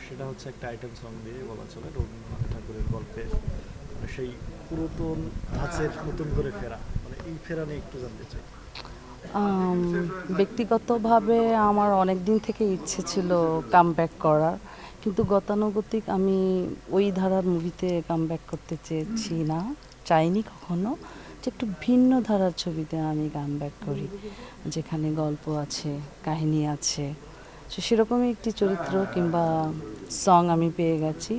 সেটা হচ্ছে একটা আইটেম সং দিয়ে বলা চলে রবীন্দ্রনাথ ঠাকুরের গল্পের সেই পুরাতন ধাঁচের নতুন করে ফেরা, মানে এই ফেরা নিয়ে একটু জানতে চাই। আম, ব্যক্তিগতভাবে আমার অনেক দিন থেকে ইচ্ছে ছিল কামব্যাক করার, কিন্তু গতানুগতিক আমি ওই ধারার মুভিতে কামব্যাক করতে চেয়েছি না, চাইনি কখনো যে একটু ভিন্ন ধারার ছবিতে আমি কামব্যাক করি, যেখানে গল্প আছে, কাহিনী আছে। সেরকমই একটি চরিত্র কিংবা সং আমি পেয়ে গেছি,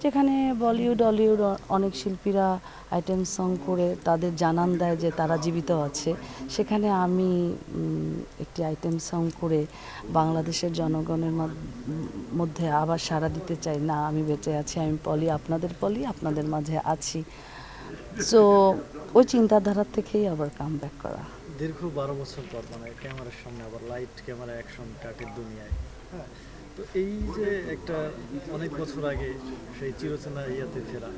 যেখানে বলিউড হলিউড অনেক শিল্পীরা আইটেম সং করে তাদের জানান দেয় যে তারা জীবিত আছে। সেখানে আমি একটি আইটেম সং করে বাংলাদেশের জনগণের মধ্যে আবার সাড়া দিতে চাই, না আমি বেঁচে আছি, আমি পলি, আপনাদের পলি, আপনাদের মাঝে আছি। সো ওই চিন্তাধারা থেকেই আবার কাম ব্যাক করা। দীর্ঘ 12 বছর পর মানে ক্যামেরার সামনে আবার লাইট ক্যামেরা অ্যাকশন কাটের দুনিয়ায়, হ্যাঁ, তো এই যে একটা অনেক বছর আগে সেই চিরচেনা ইয়াতে ফেরা,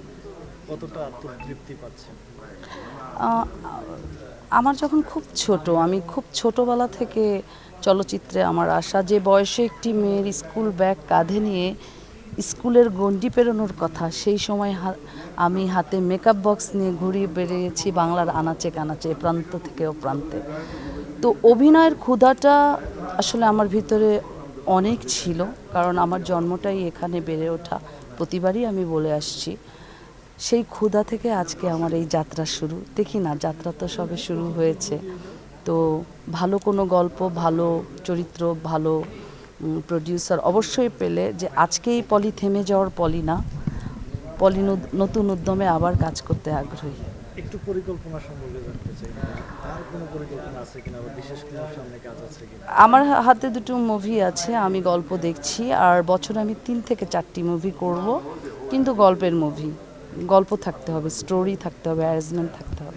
কতটা আত্মতৃপ্তি পাচ্ছেন? আহ, আমার যখন খুব ছোট, আমি খুব ছোটবেলা থেকে চলচ্চিত্রে আমার আশা, যে বয়সে একটি মেয়ের স্কুল ব্যাগ কাঁধে নিয়ে স্কুলের গণ্ডি পেরোনোর কথা, সেই সময় আমি হাতে মেকআপ বক্স নিয়ে ঘুরিয়ে বেরিয়েছি বাংলার আনাচে কানাচে, এ প্রান্ত থেকে ও প্রান্তে। তো অভিনয়ের ক্ষুধাটা আসলে আমার ভিতরে অনেক ছিল, কারণ আমার জন্মটাই এখানে, বেড়ে ওঠা, প্রতিবারই আমি বলে আসছি। সেই ক্ষুধা থেকে আজকে আমার এই যাত্রা শুরু। দেখি না, যাত্রা তো সবে শুরু হয়েছে। তো ভালো কোনো গল্প, ভালো চরিত্র, ভালো প্রডিউসার অবশ্যই পেলে, যে আজকে এই পলি থেমে যাওয়ার পলি না, পলি নতুন উদ্যমে আবার কাজ করতে আগ্রহী। একটু পরিকল্পনা সম্পর্কে জানতে চাই, মানে আর কোনো পরিকল্পনা আছে কিনা বা বিশেষ কোনো সামনে কাজ আছে কিনা? আমার হাতে দুটো মুভি আছে, আমি গল্প দেখছি, আর বছরে আমি 3 থেকে 4টি মুভি করব, কিন্তু গল্পের মুভি। গল্প থাকতে হবে, স্টোরি থাকতে হবে, অ্যারেঞ্জমেন্ট থাকতে হবে।